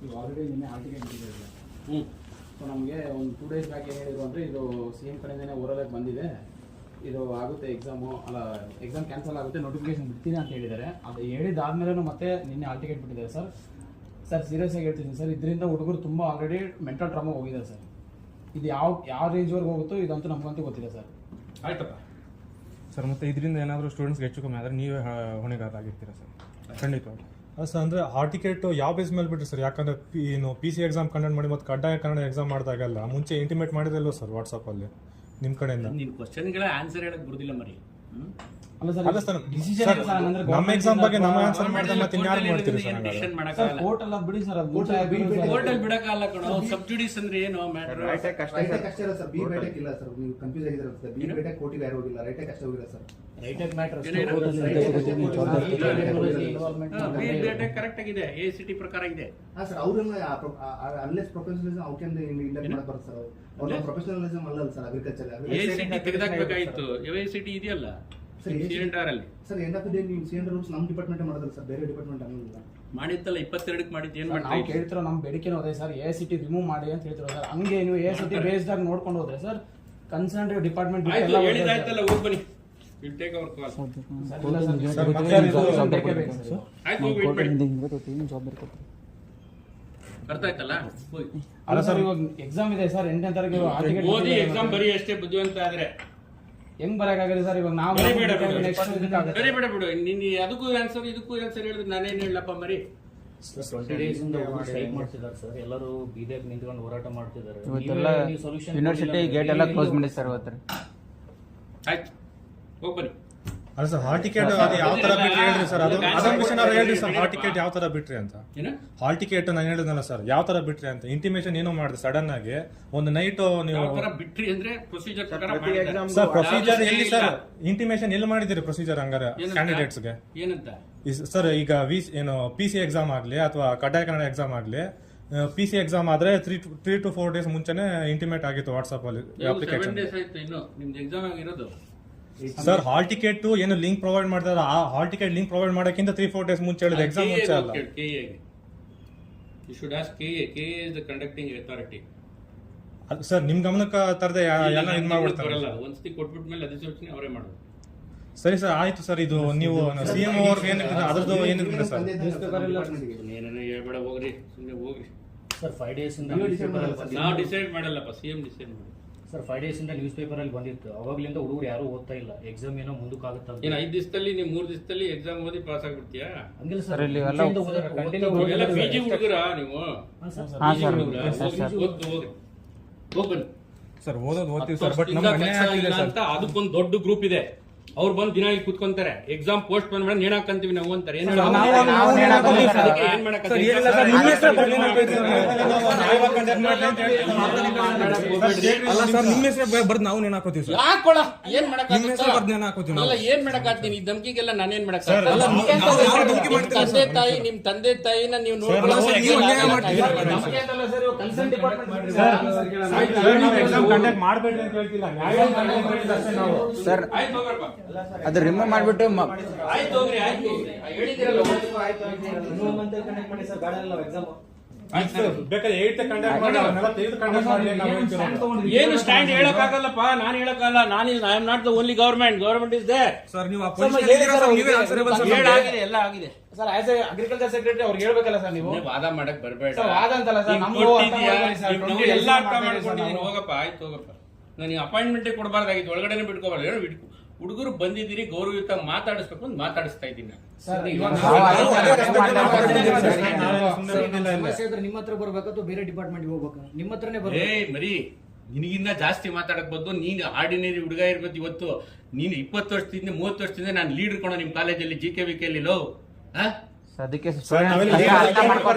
ಇದು ಆಲ್ರೆಡಿ ನಿನ್ನೆ ಆರ್ಟಿಕಲ್ ಬಿಟ್ಟಿದೆ. ಸೊ ನಮಗೆ ಒಂದು 2 days ಬ್ಯಾಕ್ ಏನು ಹೇಳಿದ್ರು ಅಂದರೆ ಇದು CM ಕಡೆಯಿಂದನೇ ಓರಲಾಗಿ ಬಂದಿದೆ, ಇದು ಆಗುತ್ತೆ ಎಕ್ಸಾಮು, ಅಲ್ಲ ಎಕ್ಸಾಮ್ ಕ್ಯಾನ್ಸಲ್ ಆಗುತ್ತೆ, ನೋಟಿಫಿಕೇಶನ್ ಬಿಡ್ತೀನಿ ಅಂತ ಹೇಳಿದ್ದಾರೆ. ಅದು ಹೇಳಿದಾದ್ಮೇಲೆ ಮತ್ತೆ ನಿನ್ನೆ ಆಲ್ ಟಿಕೆಟ್ ಬಿಟ್ಟಿದ್ದಾರೆ ಸರ್. ಸೀರಿಯಸ್ ಆಗಿ ಹೇಳ್ತಿದ್ದೀನಿ ಸರ್, ಇದರಿಂದ ಹುಡುಗರು ತುಂಬ ಆಲ್ರೆಡಿ ಮೆಂಟಲ್ ಟ್ರಾಮಾ ಹೋಗಿದೆ ಸರ್. ಇದು ಯಾವ ರೇಂಜ್ವರೆಗೆ ಹೋಗುತ್ತೋ ಇದಂತೂ ನಮಗಂತೂ ಗೊತ್ತಿಲ್ಲ ಸರ್. ಆಯ್ತಪ್ಪ ಸರ್, ಮತ್ತೆ ಇದರಿಂದ ಏನಾದರೂ ಸ್ಟೂಡೆಂಟ್ಸ್ಗೆ ಹೆಚ್ಚು ಕಮ್ಮಿ ಆದರೆ ನೀವೇ ಹೊಣೆಗಾರ ಆಗಿರ್ತೀರಾ ಸರ್? ಖಂಡಿತವಾಗಿ ಸರ್. ಅಂದರೆ ಹಾಲ್ ಟಿಕೆಟ್ ಯಾವ ಬೇಸ್ ಮೇಲೆ ಬಿಟ್ರಿ ಸರ್? ಯಾಕಂದರೆ PC ಎಕ್ಸಾಮ್ ಕಂಡಕ್ಟ್ ಮಾಡಿ ಮತ್ತು ಕಡ್ಡಾಯ ಕನ್ನಡ ಎಕ್ಸಾಮ್ ಮಾಡಿದಾಗೆಲ್ಲ ಮುಂಚೆ ಇಂಟಿಮೇಟ್ ಮಾಡಿದಲ್ವ ಸರ್ ವಾಟ್ಸಪ್ಪಲ್ಲಿ ನಿಮ್ಮ ಕಡೆಯಿಂದ? ನೀವು ಕ್ವಶನ್ಗಳ ಆನ್ಸರ್ ಹೇಳಕ್ ಬರುದಿಲ್ಲ ಮರಿ. ಅಲ್ಲ ಸರ್, ನಮ್ಮ ಎಕ್ಸಾಮ್ ಬಗ್ಗೆ ನಮ್ಮ ಆನ್ಸರ್ ಮಾಡಿದ್ರೆ ಮತ್ತೆ ಇನ್ಯಾರು ಮಾಡ್ತೀರಿ ಸರ್? ಕೋರ್ಟ್ ಅಲ್ಲ ಬಿಡಿ ಸರ್, ಅದು ಕೋರ್ಟ್ ಅಲ್ಲಿ ಬಿಡಕ್ಕಾಗಲ್ಲ ಕಣೋ. ಸಬ್ಜುಡಿಸ್ ಅಂದ್ರೆ ಏನು ಮ್ಯಾಟರ್? ರೈಟೆಕ್ ಅಷ್ಟೇ ಸರ್, ಬಿ ಬೈಟೆಕ್ ಇಲ್ಲ ಸರ್. ನೀವು ಕನ್ಫ್ಯೂಸ್ ಆಗಿದ್ದೀರಾ ಸರ್. ಬಿ ಬೈಟೆಕ್ ಕೋರ್ಟಿಗೆ ಯಾರು ಹೋಗಿಲ್ಲ, ರೈಟೆಕ್ ಅಷ್ಟೇ ಹೋಗಿಲ್ಲ ಸರ್. ರೈಟೆಕ್ ಮ್ಯಾಟರ್ ಕರೆಕ್ಟ್ ಆಗಿದೆ, ACT ಪ್ರಕಾರ ಇದೆ. ಹಾ ಸರ್, ಅವ್ರನ್ನ ಅನ್ಲೆಸ್ ಪ್ರೊಫೆಷನಲಿಸಮ್ ಅವ್ಕೆ ಇಂಡಕ್ಟ್ ಮಾಡಕ್ ಬರುತ್ತೆ ಸರ್. ಅವ್ರ ಪ್ರೊಫೆಷನಲಿಸಮ್ ಅಲ್ಲ ಸರ್. Agriculture ACT ತೆಗೆದಾಕ್ಬೇಕಾಗಿತ್ತು. ACT ಇದೆಯಲ್ಲ ಸರ್, CNR ಅಲ್ಲಿ. Sir end of the day ನೀವು CNR ರೂಲ್ಸ್ ನಮ್ಮ ಡಿಪಾರ್ಟ್ಮೆಂಟ್ ಮಾಡೋದಲ್ಲ ಸರ್, ಬೇರೆ ಡಿಪಾರ್ಟ್ಮೆಂಟ್ ಅನ್ನೋದಿಲ್ಲ. ಮಾಡಿತ್ತಲ್ಲ 22ಕ್ಕೆ ಮಾಡಿದ್ದು ಏನ್ ನಾವು ಮಾಡ್ತಾ ಕೇಳ್ತಿರೋ ನಮ್ಮ ಬೇಡಿಕೆನೂ ಅದೇ ಸರ್, ACT ರಿಮೂವ್ ಮಾಡಿ ಅಂತ ಹೇಳ್ತಿರೋ ಸರ್. ಹಂಗೆ ನೀವು ACT ಬೇಸ್ಡ್ ಆಗಿ ನೋಡ್ಕೊಂಡು ಹೋದ್ರೆ ಸರ್, ಕನ್ಸರ್ನ್ ಡಿಪಾರ್ಟ್ಮೆಂಟ್ ಹೇಳಿದಾಯ್ತಲ್ಲ, ಹೋಗಿ ಬನ್ನಿ. ವಿಲ್ ಟೇಕ್ ಅವರ್ ಕಾಲ್. ಅರ್ಥ ಆಯ್ತಲ್ಲ? ಅಲ್ಲ ಸರ್, ಇವಾಗ ಎಕ್ಸಾಮ್ ಇದೆ ಸರ್, 8ನೇ ತಾರೀಕು ಓದಿ ಎಕ್ಸಾಮ್ ಬರೀ ಅಷ್ಟೇ ಬುದ್ಧಿವಂತ ಆದ್ರೆ ಹೆಂಗ್ ಬರಕಾಗಲ್ಲ ಸರ್? ಇವಾಗ ನಾವು ಬೇಡ ಬಿಡು. ನೀನ್ ಅದಕ್ಕೂ ಆನ್ಸರ್ ಇದಕ್ಕೂ ಆನ್ಸರ್ ಹೇಳಿದ್ರೆ ನಾನೇನ್ ಹೇಳಪ್ಪ ಮರಿ. 20 days ಇಂದ ಸ್ಟ್ರೈಕ್ ಮಾಡ್ತಿದ್ದಾರೆ ಸರ್. ಎಲ್ಲರೂ ಬೀದಿಯಾಗಿ ನಿಂತ್ಕೊಂಡು ಹೋರಾಟ ಮಾಡ್ತಿದ್ದಾರೆ. ಯೂನಿವರ್ಸಿಟಿ ಗೇಟ್ ಎಲ್ಲ ಕ್ಲೋಸ್ ಮಾಡಿ ಸರ್ ಇವತ್ತು. ಆಯ್ತು, ಹೋಗಿ ಬನ್ನಿ. ಅಲ್ಲ ಸರ್, ಹಾಲ್ ಟಿಕೆಟ್ ಅದು ಯಾವ ತರ ಬಿಟ್ರಿ ಹೇಳ್ರಿ ಸರ್? ಅದೊಂದು ವಿಷಯ ನಾವು ಹೇಳ್ರಿ ಸರ್, ಹಾಲ್ ಟಿಕೆಟ್ ಯಾವ ತರ ಬಿಟ್ರಿ ಅಂತ. ಹಾಲ್ ಟಿಕೆಟ್ ನಾನು ಹೇಳಿದ್ನಲ್ಲ ಸರ್, ಯಾವ ತರ ಬಿಟ್ರಿ ಅಂತ ಇಂಟಿಮೇಷನ್ ಏನೋ ಮಾಡಿದೆ ಸಡನ್ ಆಗಿ ಒಂದು ನೈಟ್ ನೀವು ಬಿಟ್ರಿ ಅಂದ್ರೆ ಪ್ರೊಸೀಜರ್ ಸರ್. ಪ್ರೊಸೀಜರ್ ಎಲ್ಲಿ ಸರ್? ಇಂಟಿಮೇಷನ್ ಎಲ್ಲಿ ಮಾಡಿದಿರಿ ಪ್ರೊಸೀಜರ್ ಹಂಗಾರೆ ಕ್ಯಾಂಡಿಡೇಟ್ಸ್ಗೆ? ಏನಂತ ಸರ್ ಈಗ ಏನು PC ಎಕ್ಸಾಮ್ ಆಗಲಿ ಅಥವಾ ಕಡ್ಡಾಯ ಕನ್ನಡ ಎಕ್ಸಾಮ್ ಆಗಲಿ, PC ಎಕ್ಸಾಮ್ ಆದ್ರೆ 3 to 4 days ಮುಂಚೆನೆ ಇಂಟಿಮೇಟ್ ಆಗಿತ್ತು ವಾಟ್ಸ್ಆಪ್ ಅಲ್ಲಿ ಅಪ್ಲಿಕೇಶನ್. ನಿಮ್ದು ಎಕ್ಸಾಮ್ ಆಗಿರೋದು ಸರ್. ಹಾಲ್ ಟಿಕೆಟ್ ಏನು ಲಿಂಕ್ ಪ್ರೊವೈಡ್ ಮಾಡ್ತಾರೆ, ಆ ಹಾಲ್ ಟಿಕೆಟ್ ಲಿಂಕ್ ಪ್ರೊವೈಡ್ ಮಾಡೋಕ್ಕಿಂತ 3-4 days ಮುಂಚೆ ಹೇಳಿದ ಎಕ್ಸಾಮ್ ಮುಂಚೆ ಅಲ್ಲ. You should ask KA is the conducting authority. Sir ನಿಮ್ ಗಮನಕ್ಕೆ ತರದೆ ಎಲ್ಲ ಇದು ಮಾಡ್ಬಿಡ್ತಾರೆ. ಒಂದ್ಸತಿ ಕೊಟ್ಬಿಟ್ಮೇಲೆ ಅಧಿಸೂಚನೆ ಅವರೇ ಮಾಡೋದು. ಸರಿ ಸರ್, ಆಯ್ತು ಸರ್. ಇದು ನೀವು CM ಅವ್ರಿಗೆ ಏನಿದೆ ಅದ್ರದ್ದು ಏನಿದೆ ಸರ್? ಏನೇನೋ ಹೇಳ್ಬೇಡ, ಹೋಗ್ರಿ, ಸುಮ್ಮನೆ ಹೋಗ್ರಿ ಸರ್. 5 days ಇಂದ ನಾವು ಡಿಸೈಡ್ ಮಾಡಲ್ಲಪ್ಪ, CM ಡಿಸೈಡ್ ಮಾಡಿ. ಸರ್ 5 days ಇಂದ ನ್ಯೂಸ್ ಪೇಪರ್ ಅಲ್ಲಿ ಬಂದಿತ್ತು. ಅವಾಗ್ಲಿಂದ ಹುಡುಗರು ಯಾರು ಓದ್ತಾ ಇಲ್ಲ. ಎಕ್ಸಾಮ್ ಏನೋ ಮುಂದಕ್ಕೆ ಆಗುತ್ತಾ? ಏನು 5 ದಿವಸದಲ್ಲಿ ನೀವು 3 ದಿವಸದಲ್ಲಿ ಎಕ್ಸಾಮ್ ಓದಿ ಪಾಸ್ ಆಗ್ಬಿಡ್ತೀಯಾ? ಹಂಗಿಲ್ಲ ಸರ್, ಎಲ್ಲ PG ಹುಡುಗರ ನೀವು? ಹೋಗಿ ಬನ್ನಿ ಸರ್. ಓದ್ತೀವಿ ಸರ್, ಬಟ್ ಅಂತ ಅದಕ್ಕೊಂದು ದೊಡ್ಡ ಗ್ರೂಪ್ ಇದೆ. ಅವ್ರು ಬಂದು ದಿನ ಇಲ್ಲಿ ಕುತ್ಕೊಂತಾರೆ. ಎಕ್ಸಾಮ್ ಪೋಸ್ಟ್ ಪೋನ್ ಮಾಡಿ ನೇಣ್ ಹಾಕಂತೀವಿ ನಾವು ಅಂತಾರೆ. ಏನ್ ನಾವು ನೇಣ್ ಹಾಕೋತೀವಿ ಸರ್. ಏನ್ ಮಾಡಕ್ಕಾಗ್ತೀನಿ? ಈ ಧಮ್ಕಿಗೆಲ್ಲ ನಾನೇನ್ ಮಾಡಕ್? ತಂದೆ ತಾಯಿ, ನಿಮ್ ತಂದೆ ತಾಯಿನ ನೀವು ಸರ್ ಅದು ರಿಮೂವ್ ಮಾಡ್ಬಿಟ್ಟು ಏನು ಸ್ಟ್ಯಾಂಡ್ ಹೇಳಕ್ಕಾಗಲ್ಲಪ್ಪ. ನಾನು ಹೇಳಕ್ಕಾಗಲ್ಲ. I am not the only government is there. Sir ನೀವು ಎಲ್ಲ ಆಗಿದೆ sir. As a agriculture secretary ಅವ್ರಿಗೆ ಹೇಳ್ಬೇಕಲ್ಲ ಸರ್. ನೀವು ವಾದ ಮಾಡಕ್ ಬರ್ಬೇಡ. ವಾದ ಅಂತಲ್ಲ ಸರ್, ಎಲ್ಲ ಅರ್ಥ ಮಾಡ್ಕೊಂಡಿದ್ದೀನಿ. ಹೋಗಪ್ಪ, ಆಯ್ತು ಹೋಗಪ್ಪ. ನಾನು ಅಪಾಯಿಂಟ್ಮೆಂಟೇ ಕೊಡಬಾರ್ದಾಗಿತ್ತು, ಒಳಗಡೆನೆ ಬಿಟ್ಕೋಬಾರ್ದು. ಹುಡುಗರು ಬಂದಿದ್ದೀರಿ, ಗೌರವಯುತ ಮಾತಾಡಿಸ್ಬೇಕು ಅಂತ ಮಾತಾಡಿಸ್ತಾ ಇದ್ದೀನಿ. ನಿಮ್ಮ ಹತ್ರ ಬರ್ಬೇಕು, ಬೇರೆ ಡಿಪಾರ್ಟ್ಮೆಂಟ್ ಹೋಗ್ಬೇಕು? ನಿಮ್ಮ ಹತ್ರನೇ ಮರಿ ನಿನಗಿನ್ನ ಜಾಸ್ತಿ ಮಾತಾಡಕ್ ಬಂದು ನೀನು ಆರ್ಡಿನರಿ ಹುಡುಗ ಇರ್ಬೋದು. ಇವತ್ತು ನೀನು 20 ವರ್ಷದಿಂದ 30 ವರ್ಷದಿಂದ ನಾನು ಲೀಡರ್ ಕೊಡೋ ನಿಮ್ ಕಾಲೇಜಲ್ಲಿ GKVK ಲೋ.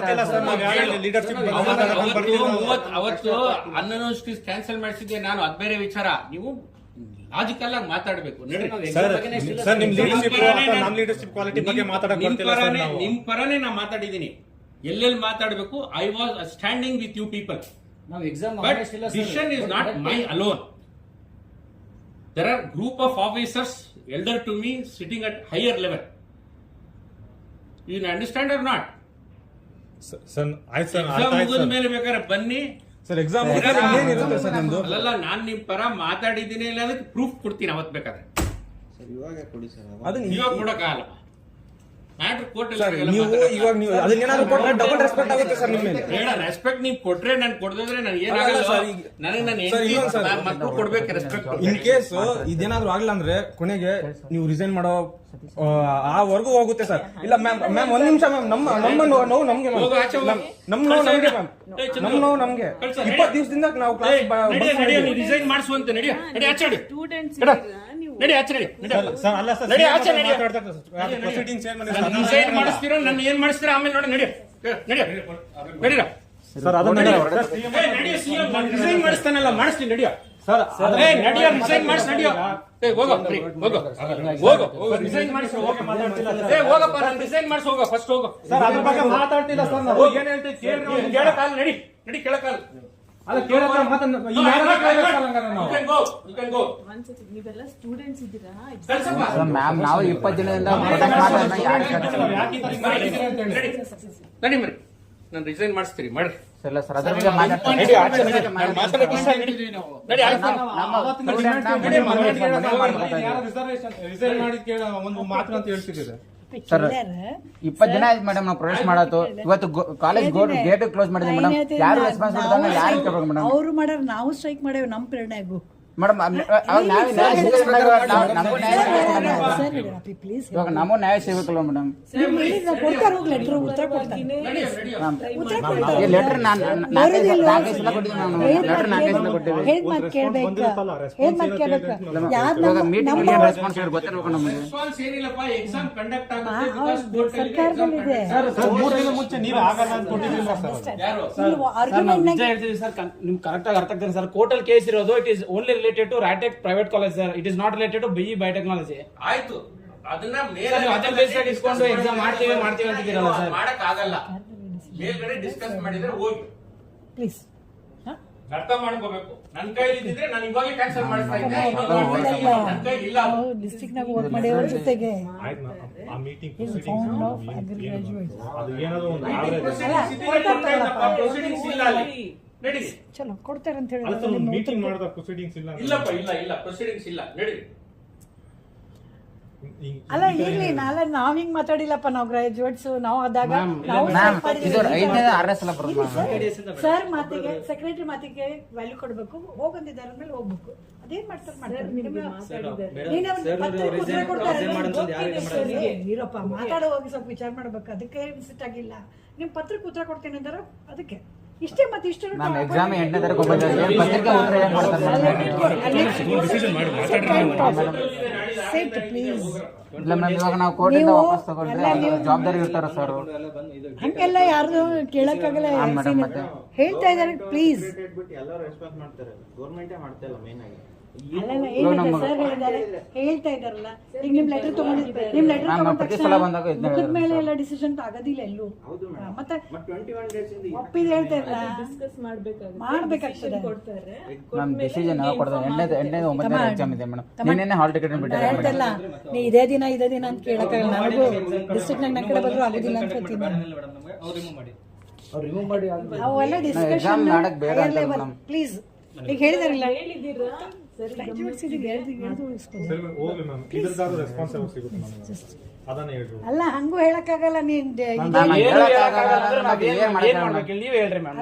ಅವತ್ತು ಅನ್ಅನೌನ್ಸ್ಡ್ ಕ್ಯಾನ್ಸಲ್ ಮಾಡಿಸಿದ್ದೆ ನಾನು, ಅದ್ ಬೇರೆ ವಿಚಾರ. ನೀವು ಲಾಜಿಕಲ್ ಆಗಿ ಮಾತಾಡಬೇಕು. ನಿಮ್ ಪರನೇ ನಾ ಮಾತಾಡಿದೀನಿ. ಎಲ್ಲೆಲ್ಲಿ ಮಾತಾಡಬೇಕು, I was standing with you people. But decision is not my alone. There are group of officers elder to me sitting at higher level. You understand or not? Sir ಆಯ್ತು ಸರ್ ಎಕ್ಸಾಮ್ ಮುಗಿದ ಮೇಲೆ ಬೇಕಾದ್ರೆ ಬನ್ನಿ. Sir exam ಏನಿರುತ್ತೆ sir ನಿಮ್ದು? ಅಲ್ಲಲ್ಲ, ನಾನ್ ನಿಮ್ ಪರ ಮಾತಾಡಿದ್ದೀನಿ ಇಲ್ಲ ಅದಕ್ಕೆ ಪ್ರೂಫ್ ಕೊಡ್ತೀನಿ ಅವತ್ ಬೇಕಾದ್ರೆ. ಅದನ್ನ ಇವಾಗ ಕೊಡಕ್ಕಾಗಲ್ಲ. ಮ್ಯಾಟ್ರ್ ಕೋರ್ಟ್ ಸರ್ ನೀವು ಇವಾಗ ನೀವು ಅದನ್ನೇನಾದ್ರು ಕೊಟ್ಟರೆ ಡಬಲ್ ರೆಸ್ಪೆಕ್ಟ್ ಆಗುತ್ತೆ ಸರ್ ನಿಮ್ಮ ಮೇಲೆ. ಬೇಡ, ರೆಸ್ಪೆಕ್ಟ್ ನೀವು ಕೊಟ್ರೆ ನಾನು ಕೊಡದಿದ್ರೆ ನಾನು ಏನಾಗಲ್ಲ ಸರ್. ನನಗೆ ನಾನು ಮಕ್ಕಳು ಕೊಡ್ಬೇಕು ರೆಸ್ಪೆಕ್ಟ್. ಇನ್ ಕೇಸ್ ಇದೇನಾದ್ರು ಆಗ್ಲಿಲ್ಲ ಅಂದ್ರೆ ಕೊನೆಗೆ ನೀವು ರಿಸೈನ್ ಮಾಡೋ ಆ ವರ್ಗು ಹೋಗುತ್ತೆ ಸರ್. ಇಲ್ಲ ಮ್ಯಾಮ್ ಒಂದ್ ನಿಮಿಷ ಮ್ಯಾಮ್, ನಮ್ಮ ನೋವು ನಮ್ಗೆ ಮ್ಯಾಮ್, ನಮ್ಮ ನೋವು ನಮ್ಗೆ ಮ್ಯಾಮ್, ನಮ್ಮ ನೋವು ನಮ್ಗೆ. 20 ದಿವಸದಿಂದ ನಾವು ರಿಸೈನ್ ಮಾಡಿಸುವಂತೆ. ನಡಿ ಆಚೆ, ನಡಿ ಆಚೆ, ಸರ್ ಅಲ್ಲ ಸರ್ ಪ್ರೊಸೀಡಿಂಗ್ಸ್ ರಿಸೈನ್ ಮಾಡಿಸ್ತೀರೋ ನನ್ನ ಏನ್ ಮಾಡಿಸ್ತೀರಾ ಆಮೇಲೆ ನೋಡಿ. ನಡಿರ ಸರ್ ಅದನ್ನ ರಿಸೈನ್ ಮಾಡಿಸ್ತಾನಲ್ಲ, ಮಾಡಿಸ್ತೀನಿ. ನಡಿಯ ಸರ್, ನಡಿಯ ರಿಸೈನ್ ಮಾಡಿಸ್. ನಡಿಯ ಹೋಗೋ ರಿಸೈನ್ ಮಾಡಿಸ್. ಹೋಗಪ್ಪ, ನಾನು ರಿಸೈನ್ ಮಾಡಿಸ್. ಹೋಗೋ ಫಸ್ಟ್ ಹೋಗೋ. ಸರ್ ಅದ್ರ ಬಗ್ಗೆ ಮಾತಾಡ್ತಿಲ್ಲ ಸರ್ ನಾವು. ಏನ್ ಹೇಳ್ತೀವಿ ಕೇಳಕಾಲ. ನಡಿ ಕೇಳಕಾಲ. ಅಲ್ಲ ಕೇಳಕ್ಕೆ ನೀವೆಲ್ಲ ಸ್ಟೂಡೆಂಟ್ಸ್ ಇದ್ದೀರಾ? ಮ್ಯಾಮ್ ನಾವು 20 ದಿನದಿಂದ ಪ್ರೊಟೆಕ್ಟ್ ಮಾಡೋದನ್ನ ಯಾರು ನಡಿ ಮರಿ, ನಾನು ರಿಸೈನ್ ಮಾಡಿಸ್ತೀರಿ ಮಾಡ್ರಿ. ಸರ್ ಸರ್ ಅದ್ರ ಬಗ್ಗೆ ಮಾತಾಡ್ತೀನಿ. ರಿಸೈನ್ ಮಾಡಿ ಕೇಳ ಒಂದು ಮಾತು ಅಂತ ಹೇಳ್ತಿದ್ದೀರಾ ಸರ್ 20 ದಿನ ಆಯ್ತು ಮೇಡಮ್ ನಾವು ಪ್ರೊಟೆಸ್ಟ್ ಮಾಡೋದು. ಇವತ್ತು ಕಾಲೇಜ್ ಗೇಟ್ ಕ್ಲೋಸ್ ಮಾಡಿದ್ವಿ ಮೇಡಮ್. ಯಾರು ರೆಸ್ಪಾನ್ಸಿಬಿಲಿಟಿ ಯಾರು ತಗೋಬೇಕು ಮೇಡಮ್? ಅವ್ರು ಮಾಡ್ಯಾರ, ನಾವು ಸ್ಟ್ರೈಕ್ ಮಾಡೇವಿ ನಮ್ಮ ಪ್ರೇರಣೆಗೂ. ಮೇಡಮ್ ಪ್ಲೀಸ್ ಇವಾಗ ನಮಗೂ ನ್ಯಾಯ ಸಿಗಬೇಕಲ್ವ ಮೇಡಮ್? ಕೊಡ್ತಾರೆ, ಹೋಗಿ ಲೆಟರ್ ಉತ್ತರ ಕೊಡ್ತಾರೆ. ಈ ಲೆಟರ್ ನಾಲ್ಕೈದು ಸಲ ಕೊಟ್ಟಿದ್ದೀವಿ ನಾನು. ಲೆಟರ್ 4 ಸಲ ಕೊಟ್ಟಿದ್ದೀವಿ. ಹೇಗ್ ಮಾತು ಕೇಳ್ಬೇಕು, ಹೇಗ್ ಮಾತು ಕೇಳ್ಬೇಕು. ಇವಾಗ ಮೀಟಿಂಗ್ ಏನ್ ರೆಸ್ಪಾನ್ಸಿಬಿಲಿಟಿ ಗೊತ್ತಿರ್ಬೇಕು ನಮಗೆ. ರೆಸ್ಪಾನ್ಸ್ ಏನಿಲ್ಲಪ್ಪ, ಎಕ್ಸಾಮ್ ಕಂಡಕ್ಟ್ ಆಗುತ್ತೆ ಸರ್ಕಾರದಲ್ಲಿದೆ. ಸರ್ 3 ದಿನ ಮುಂಚೆ ನೀವು ಆಗಲ್ಲ ಅಂತ ಕೊಟ್ಟಿದ್ದೀರಾ ಸರ್? ಯಾರು ನಿಜ ಹೇಳ್ತೀವಿ ಸರ್, ನಿಮ್ಗೆ ಕರೆಕ್ಟ್ ಆಗಿ ಅರ್ಥ ಆಗ್ತದೆ ಸರ್. ಕೋರ್ಟಲ್ ಕೇಸ್ ಇರೋದು it is only related to ರಾಟೆಕ್ private college sir. It is not related to BE biotechnology. ಆಯ್ತು, ಅದನ್ನ ಅದನ್ನ ಬೇಸ್ಡ್ ಇಸ್ಕೊಂಡು ಎಕ್ಸಾಮ್ ಮಾಡ್ತೀವಿ ಅಂತಿದ್ದೀರಲ್ಲ ಸರ್. ಮಾಡಕ್ ಆಗಲ್ಲ. ಮೇಲ್ಗಡೆ ಡಿಸ್ಕಸ್ ಮಾಡಿದ್ರೆ ಹೋಗಿ ಪ್ಲೀಸ್ ಅರ್ಥ ಮಾಡ್ಕೋಬೇಕು. ನನ್ನ ಕೈಲಿ ಇದ್ದಿದ್ರೆ ನಾನು ಇವಾಗಲೇ ಕ್ಯಾನ್ಸಲ್ ಮಾಡ್ತಾ ಇದ್ದೆ. ನನ್ನ ಕೈ ಇಲ್ಲ. ಡಿಸ್ಟ್ರಿಕ್ಟ್ ನಾಗ ವರ್ಕ್ ಮಾಡಿ ಅವ್ರ ಜೊತೆಗೆ ಆಯ್ತು ಆ ಮೀಟಿಂಗ್ ಫೌಂಡ್ ಆಫ್ ಅಗ್ರಿಗ್ರಾಜುಯೇಟ್ ಅದು ಏನಾದ್ರು ಒಂದು ಆವರೇಜ್ ಪ್ರೊಸೀಡಿಂಗ್ಸ್ ಇಲ್ಲ ಅಲ್ಲಿ. ನಡಿ. ಚಲೋ ಕೊಡ್ತಾರೆ ಅಂತ ಅಲ್ಲ ಸರ್ ಒಂದು ಹೇಳಿ ಮೀಟಿಂಗ್ ಮಾಡಿದ ಪ್ರೊಸೀಡಿಂಗ್ಸ್ ಇಲ್ಲ ಇಲ್ಲಪ್ಪ, ಇಲ್ಲ ಪ್ರೊಸೀಡಿಂಗ್ಸ್ ಇಲ್ಲ. ನಡಿ. ಅಲ್ಲ ಇರ್ಲಿ, ನಾವ್ ಹಿಂಗ್ ಮಾತಾಡಿಲ್ಲಪ್ಪ. ನಾವು ಗ್ರಾಜುಯೇಟ್ಸ್ ನಾವು ಆದಾಗ ಮ್ಯಾಮ್ ಇದು 5ನೇ 6ನೇ ಸಲ ಬರೋದು ಮ್ಯಾಮ್. ಸರ್ ಮಾತಿಗೆ, ಸೆಕ್ರೆಟರಿ ಮಾತಿಗೆ ವ್ಯಾಲ್ಯೂ ಕೊಡ್ಬೇಕು. ಹೋಗಂದಿದ್ದಾರೆ ಮೇಲೆ ಹೋಗ್ಬೇಕು. ಅದೇನ್ ಮಾಡ್ತಾರೆ ಇರಪ್ಪ, ಮಾತಾಡೋ ಹೋಗಿ ಸ್ವಲ್ಪ ವಿಚಾರ ಮಾಡ್ಬೇಕು. ಅದಕ್ಕೆ ವಿಸಿಟ್ ಆಗಿಲ್ಲ. ನಿಮ್ ಪತ್ರಕ್ಕೆ ಉತ್ತರ ಕೊಡ್ತೀನಿ ಅಂದಾರ, ಅದಕ್ಕೆ ಇಷ್ಟೇ. ಮತ್ತೆ ಇಷ್ಟ ಮ್ಯಾಮ್ ಎಕ್ಸಾಮ್ 8ನೇ ತಾರೀಕು ಬಂದಿದೆ. ಪತ್ರಿಕೆ ಉತ್ತರ ಏನ್ ಮಾಡ್ತಾರೆ ಪ್ಲೀಸ್. ಇಲ್ಲ ಮ್ಯಾಮ್ ಇವಾಗ ನಾವು ಕೋರ್ಟಿಂದ ವಾಪಸ್ ತಗೊಂಡ್ರೆ ಜವಾಬ್ದಾರಿ ಇರ್ತಾರ ಸರ್. ಹಂಗೆಲ್ಲ ಯಾರು ಕೇಳಕ್ಕಾಗಲ್ಲ. ಹೇಳ್ತಾ ಇದಾರೆ ಪ್ಲೀಸ್. ಎಲ್ಲರೂ ರೆಸ್ಪಾನ್ಸ್ ಮಾಡ್ತಾರೆ, ಗೌರ್ಮೆಂಟೇ ಮಾಡ್ತಾ ಇಲ್ಲ ಮೇನ್ ಆಗಿ. ಸರ್ ಹೇಳಿದ್ದಾರೆ, ಹೇಳ್ತಾ ಇದಾರಲ್ಲ. ಈಗ ನಿಮ್ ಲೆಟರ್ ತಗೊಂಡಿದ್ರೆ ನಿಮ್ ಲೆಟರ್ ಮುಖದ ಮೇಲೆ ಎಲ್ಲ ಡಿಸಿಷನ್ ಆಗೋದಿಲ್ಲ ಎಲ್ಲೂ. ಮತ್ತೆ 21 ಡೇಸ್ ಇಂದ ಒಪ್ಪಿದ ಹೇಳ್ತಾ ಇಲ್ಲ, ಡಿಸ್ಕಸ್ ಮಾಡ್ಬೇಕಾಗ್ತದೆ. ಮ್ಯಾಮ್ ಡಿಸಿಷನ್ ಯಾವಾಗ ಕೊಡ್ತಾರೆ? 8ನೇ 9ನೇ ಎಕ್ಸಾಮ್ ಇದೆ ಮೇಡಮ್. ನಿನ್ನೆ ಹಾಲ್ ಟಿಕೆಟ್ ಬಿಟ್ಟಿದ್ದಾರೆ ಹೇಳ್ತಲ್ಲ, ನೀ ಇದೇ ದಿನ ಅಂತ ಕೇಳಕ್ಕಾಗಲ್ಲ. ನನಗೂ ಡಿಸ್ಟ್ರಿಕ್ಟ್ ನಾಗ ನನ್ನ ಕಡೆ ಬಂದ್ರು ಆಗೋದಿಲ್ಲ ಅಂತ ಹೇಳ್ತೀನಿ. ಅವೆಲ್ಲ ಡಿಸ್ಕಷನ್ ಪ್ಲೀಸ್. ಈಗ ಹೇಳಿದಾರಲ್ಲ, ಅಲ್ಲ ಹಂಗೂ ಹೇಳಕ್ಕಾಗಲ್ಲ. ನೀನ್ ನೀವ್ ಹೇಳ್ರಿ ಮ್ಯಾಮ್.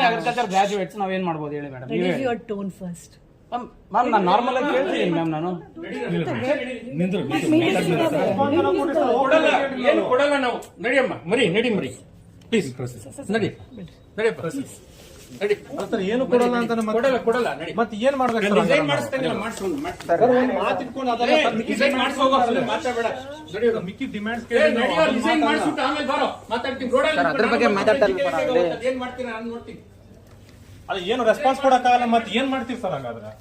ಅಗ್ರಿಕಲ್ಚರ್ ಗ್ರಾಜುಯೇಟ್ಸ್ ನಾವ್ ಏನ್ ಮಾಡ್ಬೋದು ಹೇಳಿ madam? Your tone first. Ma'am ನಾನು ನಾರ್ಮಲ್ ಆಗಿ ಕೇಳ್ತೀನಿ ಮ್ಯಾಮ್. ನಾನು ಏನು ಕೊಡಲ್ಲ ನಾವು. ನಡಿಯಮ್ಮ ನಡಿ ಮರಿ ಪ್ಲೀಸ್. ನಡಿ ಏನು ಕೊಡಲ್ಲ ಅಂತ ಕೊಡಲ್ಲ. ನಡಿ. ಮತ್ತೆ ಏನ್ ಮಾಡ್ಬೇಕು? ಡಿಸೈನ್ ಮಾಡಿಸ್ತೇನೆ, ಮಾಡಿಸೋಣ. ಡಿಸೈನ್ ಮಾಡಿಸೋಗೋ, ಮಾತಾಡಬೇಡ. ಮಿಕ್ಕಿ ಡಿಮ್ಯಾಂಡ್ಸ್ ಡಿಸೈನ್ ಮಾಡಿಸ್ಬಿಟ್ಟು ಆಮೇಲೆ ಬರೋ ಮಾತಾಡ್ತೀನಿ. ರೋಡಲ್ಲಿ ಅದ್ರ ಬಗ್ಗೆ ಮಾತಾಡ್ತಾರೆ. ಏನ್ ಮಾಡ್ತೀನಿ ನಾನು ನೋಡ್ತೀನಿ. ಅದು ಏನು ರೆಸ್ಪಾನ್ಸ್ ಕೊಡಕ್ಕಾಗಲ್ಲ. ಮತ್ತೆ ಏನ್ ಮಾಡ್ತೀವಿ ಸರ್ ಹಂಗಾದ್ರೆ?